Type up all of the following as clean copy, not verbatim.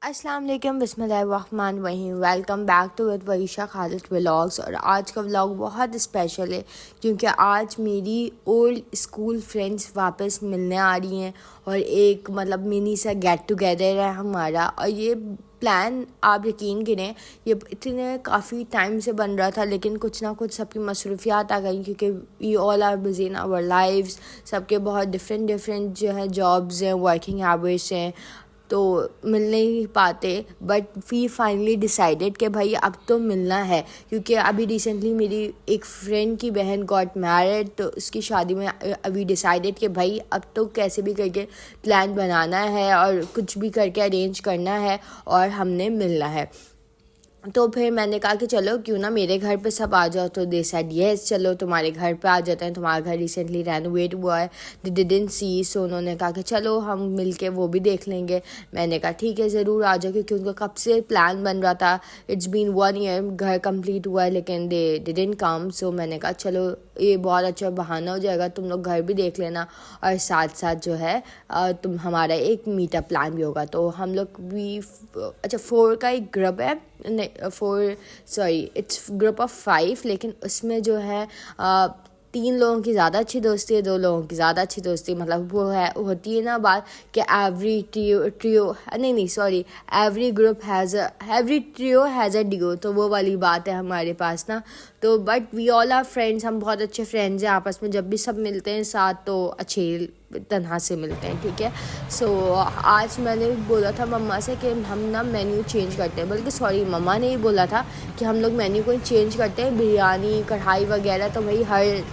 अस्सलाम वालेकुम बिस्मिल्लाहिर्रहमानिर्रहीम। Welcome back to with Warisha Khalid vlogs. और आज का व्लॉग बहुत स्पेशल है क्योंकि आज मेरी ओल्ड स्कूल फ्रेंड्स वापस मिलने आ रही हैं और एक मिनी सा गेट टुगेदर है हमारा। और ये प्लान आप यकीन करें ये इतने काफ़ी टाइम से बन रहा था, लेकिन कुछ ना कुछ सबकी मसरूफियात आ गई क्योंकि we all are busy in our lives. सबके बहुत डिफरेंट जो है जॉब्स हैं, वर्किंग आवर्स हैं, तो मिल नहीं पाते। बट वी फाइनली डिसाइडेड कि भाई अब तो मिलना है क्योंकि अभी रिसेंटली मेरी एक फ्रेंड की बहन गॉट मैरिड, तो उसकी शादी में अभी डिसाइडेड कि भाई अब तो कैसे भी करके प्लान बनाना है और कुछ भी करके अरेंज करना है और हमने मिलना है। तो फिर मैंने कहा कि चलो क्यों ना मेरे घर पे सब आ जाओ। तो दे सेड यस, चलो तुम्हारे घर पे आ जाते हैं, तुम्हारा घर रिसेंटली रेनोवेट हुआ है, दे डिडंट सी। सो उन्होंने कहा कि चलो हम मिल के वो भी देख लेंगे। मैंने कहा ठीक है ज़रूर आ जाओ, क्योंकि उनका कब से प्लान बन रहा था। इट्स बीन 1 ईयर, घर कंप्लीट हुआ है लेकिन दे डिडंट कम। सो मैंने कहा चलो ये बहुत अच्छा बहाना हो जाएगा, तुम लोग घर भी देख लेना और साथ साथ जो है तुम हमारा एक मीटअप प्लान भी होगा। तो हम लोग भी अच्छा 4 का एक ग्रुप है, इट्स ग्रुप ऑफ 5, लेकिन उसमें जो है 3 लोगों की ज़्यादा अच्छी दोस्ती है, 2 लोगों की ज़्यादा अच्छी दोस्ती। वो है होती है ना बात कि every trio has a duo, तो वो वाली बात है हमारे पास ना। तो but we all are friends, हम बहुत अच्छे फ्रेंड्स हैं आपस में। जब भी सब मिलते हैं साथ तो अच्छे तरह से मिलते हैं, ठीक है। सो आज मैंने बोला था मम्मा से कि हम ना मेन्यू चेंज करते हैं, बल्कि सॉरी मम्मा ने ही बोला था कि हम लोग मेन्यू को चेंज करते हैं। बिरयानी कढ़ाई वगैरह तो भाई हर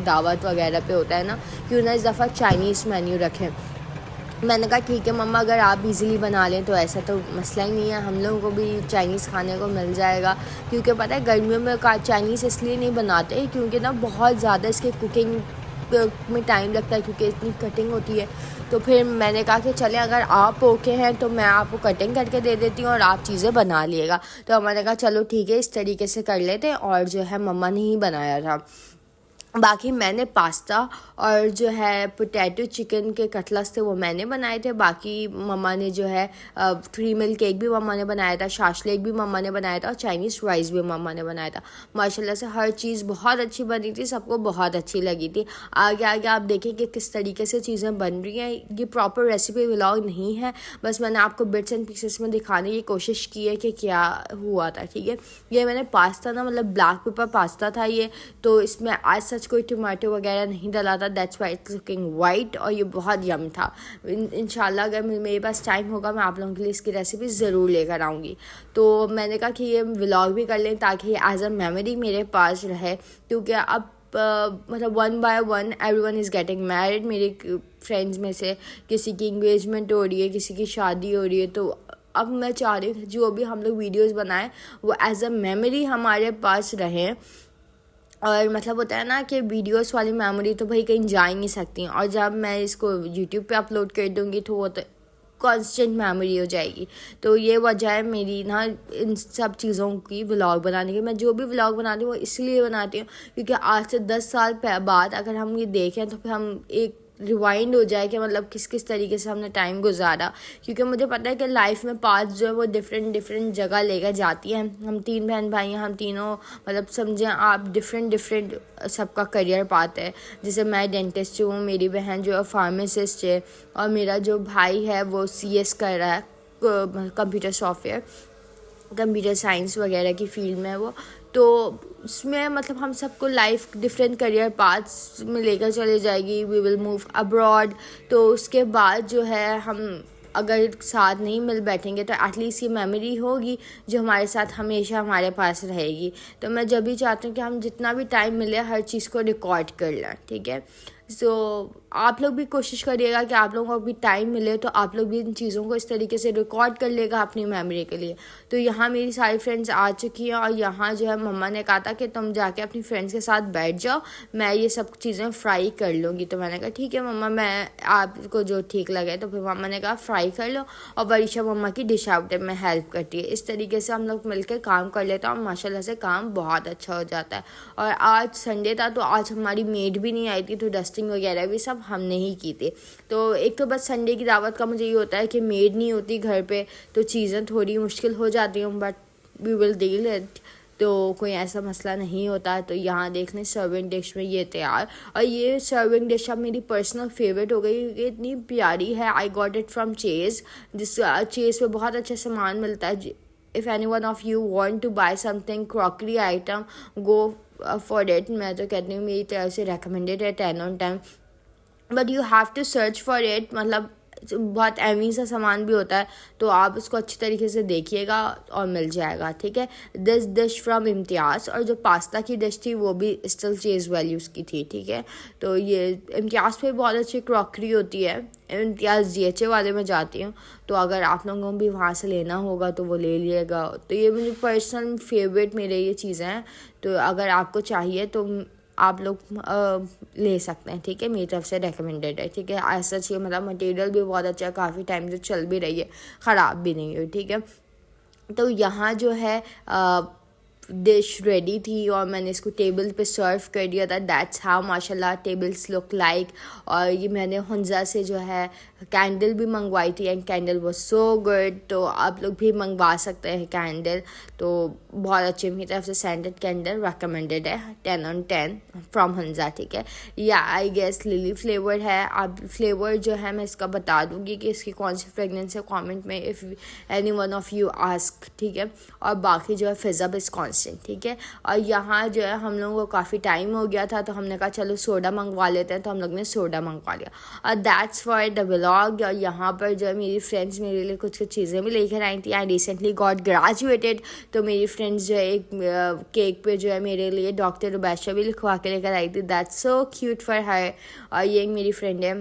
दावत वगैरह पे होता है ना, क्यों ना इस दफ़ा चाइनीज़ मेन्यू रखें। मैंने कहा ठीक है मम्मा, अगर आप इजीली बना लें तो ऐसा तो मसला ही नहीं है, हम लोगों को भी चाइनीज़ खाने को मिल जाएगा। क्योंकि पता है गर्मियों में चाइनीज़ इसलिए नहीं बनाते क्योंकि ना बहुत ज़्यादा इसके कुकिंग में टाइम लगता है, क्योंकि इतनी कटिंग होती है। तो फिर मैंने कहा कि चलें अगर आप ओके हैं तो मैं आपको कटिंग करके दे देती हूँ और आप चीज़ें बना लिएगा। तो मैंने कहा चलो ठीक है इस तरीके से कर लेते हैं। और जो है मम्मा ने ही बनाया था। बाकी मैंने पास्ता और जो है पोटैटो चिकन के कटलेट्स थे वो मैंने बनाए थे। बाकी मम्मा ने जो है 3 मिल केक भी मम्मा ने बनाया था, शाशलेक भी मम्मा ने बनाया था और चाइनीज़ राइस भी मम्मा ने बनाया था। माशाल्लाह से हर चीज़ बहुत अच्छी बनी थी, सबको बहुत अच्छी लगी थी। आगे आगे आप देखें कि किस तरीके से चीज़ें बन रही हैं। ये प्रॉपर रेसिपी व्लॉग नहीं है, बस मैंने आपको बिट्स एंड पीसेस में दिखाने की कोशिश की है कि क्या हुआ था, ठीक है। ये मैंने पास्ता ना ब्लैक पेपर पास्ता था ये, तो इसमें आज कोई टमाटो वगैरह नहीं डाला था, that's why it's looking white. और ये बहुत यम था। इंशाल्लाह अगर मेरे पास टाइम होगा मैं आप लोगों के लिए इसकी रेसिपी ज़रूर लेकर आऊँगी। तो मैंने कहा कि ये व्लॉग भी कर लें ताकि एज अ मेमोरी मेरे पास रहे, क्योंकि अब 1 by 1 everyone is getting married. मेरे फ्रेंड्स में से किसी की इंगेजमेंट हो रही है, किसी की शादी हो रही है। तो अब मैं चाह रही हूँ जो भी हम लोग वीडियोज़ बनाएं वो एज अ मेमोरी हमारे पास रहें। और होता है ना कि वीडियोस वाली मेमोरी तो भाई कहीं जा ही नहीं सकती, और जब मैं इसको यूट्यूब पे अपलोड कर दूँगी तो वो तो कॉन्स्टेंट मेमोरी हो जाएगी। तो ये वजह है मेरी ना इन सब चीज़ों की व्लॉग बनाने की। मैं जो भी व्लॉग बनाती हूँ वो इसलिए बनाती हूँ क्योंकि आज से 10 साल बाद अगर हम ये देखें तो फिर हम एक रिवाइंड हो जाए कि किस किस तरीके से हमने टाइम गुजारा। क्योंकि मुझे पता है कि लाइफ में पाथ जो है वो डिफरेंट जगह लेकर जाती है। हम 3 बहन भाई हैं, हम तीनों समझें आप डिफरेंट सबका करियर पाथ है। जैसे मैं डेंटिस्ट हूँ, मेरी बहन जो है फार्मासिस्ट है और मेरा जो भाई है वो CS कर रहा है, कंप्यूटर सॉफ्टवेयर, कंप्यूटर साइंस वगैरह की फील्ड में है वो। तो उसमें हम सबको लाइफ डिफरेंट करियर पाथ्स में लेकर चले जाएगी। We will move abroad. तो उसके बाद जो है हम अगर साथ नहीं मिल बैठेंगे तो एटलीस्ट ये मेमोरी होगी जो हमारे साथ हमेशा हमारे पास रहेगी। तो मैं जब भी चाहती हूँ कि हम जितना भी टाइम मिले हर चीज़ को रिकॉर्ड कर लें, ठीक है। सो आप लोग भी कोशिश करिएगा कि आप लोगों को भी टाइम मिले तो आप लोग भी इन चीज़ों को इस तरीके से रिकॉर्ड कर लेगा अपनी मेमोरी के लिए। तो यहाँ मेरी सारी फ्रेंड्स आ चुकी हैं और यहाँ जो है मम्मा ने कहा था कि तुम जाके अपनी फ्रेंड्स के साथ बैठ जाओ, मैं ये सब चीज़ें फ्राई कर लूँगी। तो मैंने कहा ठीक है मम्मा, मैं आपको जो ठीक लगे। तो फिर मम्मा ने कहा फ्राई कर लो और वरीशा मम्मा की डिश आउट में हेल्प करती है। इस तरीके से हम लोग मिलकर काम कर लेते हैं और माशाल्लाह से काम बहुत अच्छा हो जाता है। और आज संडे था तो आज हमारी मेड भी नहीं आई थी, तो डस्टिंग होस्टिंग वगैरह भी सब हमने ही की थी। तो एक तो बस संडे की दावत का मुझे ये होता है कि मेड नहीं होती घर पे, तो चीज़ें थोड़ी मुश्किल हो जाती हैं, but we will deal it. तो कोई ऐसा मसला नहीं होता। तो यहाँ देख लें सर्विंग डिश में ये तैयार, और ये सर्विंग डिश अब मेरी पर्सनल फेवरेट हो गई क्योंकि इतनी प्यारी है। I got it from Chase, जिस चेज़ पे बहुत अच्छा सामान मिलता है। If any one of you want to buy something crockery item, go for it. मैं तो कहती हूँ मेरी तरफ से रेकमेंडेड है 10/10, but you have to search for it. मतलब बहुत एमी सा सामान भी होता है, तो आप उसको अच्छी तरीके से देखिएगा और मिल जाएगा, ठीक है। दिस डिश फ्रॉम इम्तियाज़, और जो पास्ता की डिश थी वो भी स्टिल चेज़ वैल्यूज़ की थी, ठीक है। तो ये इम्तियाज़ पे बहुत अच्छी क्रॉकरी होती है। इम्तियाज़ GHA वाले में जाती हूँ, तो अगर आप लोगों को भी वहाँ से लेना होगा तो वो ले लिएगा। तो ये मुझे पर्सनल फेवरेट मेरे ये चीज़ें हैं, तो अगर आपको चाहिए तो आप लोग ले सकते हैं, ठीक है। मेरी तरफ से रेकमेंडेड है, ठीक है। ऐसा चाहिए, मतलब मटेरियल भी बहुत अच्छा है, काफ़ी टाइम से चल भी रही है, ख़राब भी नहीं हुई, ठीक है। तो यहाँ जो है डिश रेडी थी और मैंने इसको टेबल पे सर्व कर दिया था। दैट्स हाउ माशाल्लाह टेबल्स लुक लाइक। और ये मैंने हुंजा से जो है कैंडल भी मंगवाई थी, and candle was so good. तो आप लोग भी मंगवा सकते हैं कैंडल, तो बहुत अच्छे। मेरी तरफ से सेंटेड कैंडल रिकमेंडेड है 10/10 फ्रॉम हुंजा, ठीक है। या आई गेस लिली फ्लेवर है। आप फ्लेवर जो है मैं इसका बता दूँगी कि इसकी कौन सी फ्रेगनेंस है कॉमेंट में, if any one of you ask, ठीक है। और बाकी जो है फिज़ा इज़ कॉन्स्टेंट, ठीक है। और यहाँ जो है हम लोगों को काफ़ी टाइम हो गया था, तो हमने कहा चलो सोडा मंगवा लेते हैं, तो हम लोग ने सोडा मंगवा लिया। और दैट्स फॉर द व्लॉग। और यहाँ पर जो है मेरी फ्रेंड्स मेरे लिए कुछ कुछ चीज़ें भी लेकर आई थी। आई रिसेंटली गॉट ग्रेजुएटेड, तो मेरी फ्रेंड्स जो है एक केक पे जो है मेरे लिए डॉक्टर रुबैशा भी लिखवा के लेकर आई थी। That's so cute for her. और ये मेरी फ्रेंड है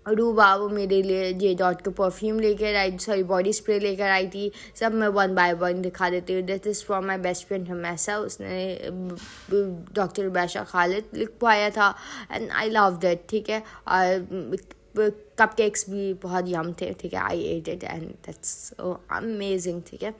रूबा, वो मेरे लिए जे डॉट का परफ्यूम लेकर आई, सॉरी बॉडी स्प्रे लेकर आई थी। सब मैं 1 by 1 दिखा देती हूँ। This is from my best friend हमेशा, उसने डॉक्टर रुबैशा खालिद लिखवाया था, एंड आई लव दैट, ठीक है। और कपकेक्स भी बहुत यम थे, ठीक है। I ate it and that's amazing, ठीक है।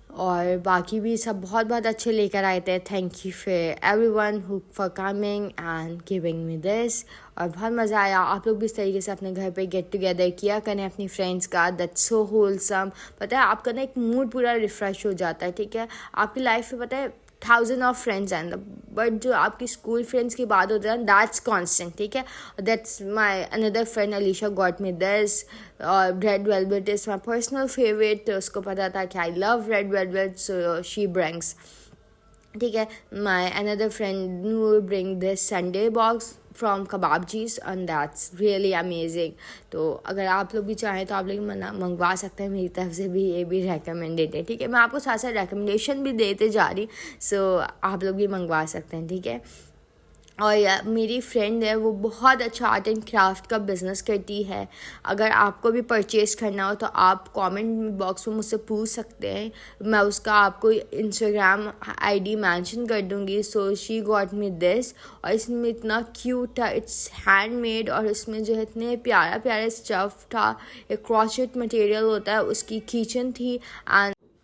और बाकी भी सब बहुत बहुत अच्छे लेकर आए थे। Thank you for everyone who for coming and giving me this. और बहुत मज़ा आया। आप लोग भी इस तरीके से अपने घर पे गेट टुगेदर किया करें अपनी फ्रेंड्स का। That's so wholesome. पता है आपका ना एक मूड पूरा रिफ़्रेश हो जाता है, ठीक है। आपकी लाइफ में पता है 1000 ऑफ फ्रेंड्स हैं, बट जो आपकी स्कूल फ्रेंड्स की बात होती है दैट्स कांस्टेंट, ठीक है। That's my another friend Alisha got me this. और red velvet is my personal favourite, तो उसको पता था कि I love red velvet, so she brings, ठीक है। My another friend will bring this sundae box from Kababjees, and that's really amazing. तो अगर आप लोग भी चाहें तो आप लोग मंगवा सकते हैं। मेरी तरफ से भी ये भी रेकमेंडेड है, ठीक है। मैं आपको साथ साथ रेकमेंडेशन भी देते जा रही, सो आप लोग भी मंगवा सकते हैं, ठीक है। और मेरी फ्रेंड है वो बहुत अच्छा आर्ट एंड क्राफ्ट का बिज़नेस करती है। अगर आपको भी परचेज़ करना हो तो आप कमेंट बॉक्स में मुझसे पूछ सकते हैं, मैं उसका आपको इंस्टाग्राम ID मेंशन कर दूँगी। So she got me this, और इसमें इतना क्यूट था, इट्स हैंडमेड, और इसमें जो है इतने प्यारा प्यारा स्टफ़ था। एक क्रॉचेट मटेरियल होता है, उसकी कीचेन थी,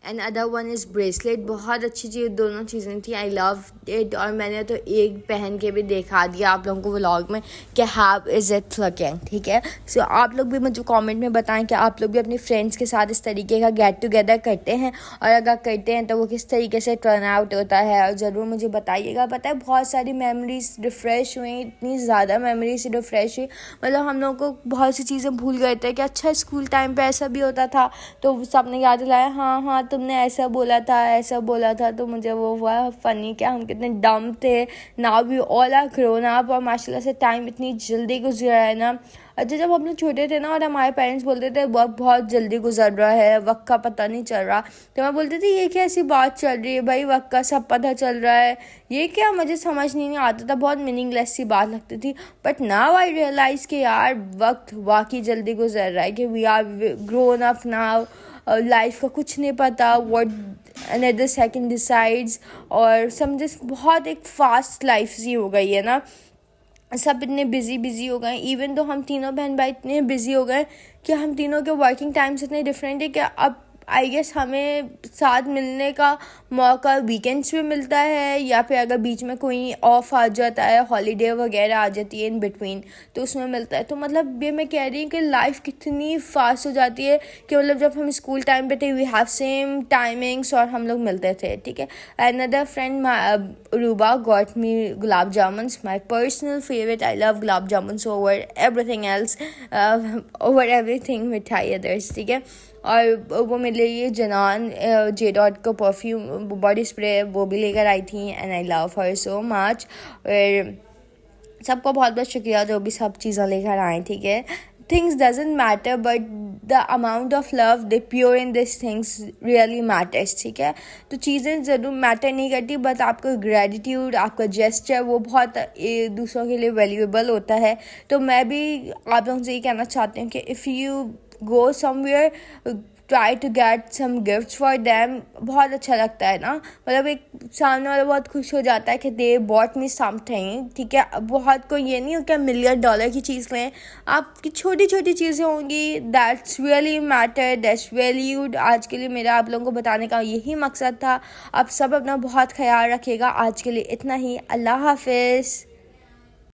and other one is bracelet. बहुत अच्छी चीज़ दोनों चीज़ें थी। I love it. और मैंने तो एक पहन के भी दिखा दिया आप लोगों को व्लॉग में कि हाउ इज़ इट लुकिंग, ठीक है। सो आप लोग भी मुझे कमेंट में बताएं कि आप लोग भी अपनी फ्रेंड्स के साथ इस तरीके का गेट टुगेदर करते हैं, और अगर करते हैं तो वो किस तरीके से टर्न आउट होता है, और ज़रूर मुझे बताइएगा। पता है बहुत सारी मेमोरीज रिफ़्रेश हुई, इतनी ज़्यादा मेमोरीज रिफ़्रेश हुई, मतलब हम लोग को बहुत सी चीज़ें भूल गए थे कि अच्छा स्कूल टाइम पर ऐसा भी होता था। तो सबने याद दिलाया, हाँ हाँ तुमने ऐसा बोला था, ऐसा बोला था। तो मुझे वो हुआ फ़नी क्या हम कितने डम थे। Now we all are grown up, और माशाल्लाह से टाइम इतनी जल्दी गुजरा है ना। अच्छा जब हम लोग छोटे थे ना और हमारे पेरेंट्स बोलते थे वक्त बहुत जल्दी गुजर रहा है, वक्त का पता नहीं चल रहा, तो मैं बोलती थी ये क्या ऐसी बात चल रही है भाई, वक्त का सब पता चल रहा है, ये क्या, मुझे समझ नहीं आता था, बहुत मीनिंगलेस सी बात लगती थी। बट नाउ आई रियलाइज़ कि यार वक्त वाकई जल्दी गुजर रहा है, कि we are grown up now. Life का कुछ नहीं पता, व्हाट अनदर सेकंड डिसाइड्स, और समझे बहुत एक फास्ट लाइफ सी हो गई है ना। सब इतने बिजी हो गए, इवन तो हम तीनों बहन भाई इतने बिजी हो गए कि हम तीनों के वर्किंग टाइम्स इतने डिफरेंट है कि अब आई गेस हमें साथ मिलने का मौका वीकेंड्स पे मिलता है, या फिर अगर बीच में कोई ऑफ आ जाता है, हॉलीडे वगैरह आ जाती है इन बिटवीन, तो उसमें मिलता है। तो मतलब ये मैं कह रही हूँ कि लाइफ कितनी फास्ट हो जाती है कि मतलब जब हम स्कूल टाइम पे थे वी हैव सेम टाइमिंग्स और हम लोग मिलते थे, ठीक है। Another friend Ruba got me gulab jamuns, my personal favourite. I love gulab jamuns over everything else, over everything mithai others, ठीक है। और वो मेरे लिए जनान जे डॉट का परफ्यूम बॉडी स्प्रे वो भी लेकर आई थी, and I love her so much. और सबको बहुत बहुत शुक्रिया जो भी सब चीज़ें लेकर आए, ठीक है। Things doesn't matter but the amount of love they pure in this things really matters, ठीक है। तो चीज़ें ज़रूर मैटर नहीं करती, बट आपका ग्रेटिट्यूड, आपका जेस्चर वो बहुत दूसरों के लिए वैल्यूएबल होता है। तो मैं भी आप लोगों से ये कहना चाहती हूँ कि if you go somewhere, try to get some gifts for them. बहुत अच्छा लगता है ना, मतलब एक सामने वाला बहुत खुश हो जाता है कि दे बॉट मी समथिंग, ठीक है। बहुत कोई ये नहीं हो कि $1,000,000 की चीज़ लें, आपकी छोटी छोटी चीज़ें होंगी, that's really matter, that's valued. आज के लिए मेरा आप लोगों को बताने का यही मकसद था। आप सब अपना बहुत ख्याल रखिएगा। आज के लिए इतना ही, अल्लाह हाफिज़।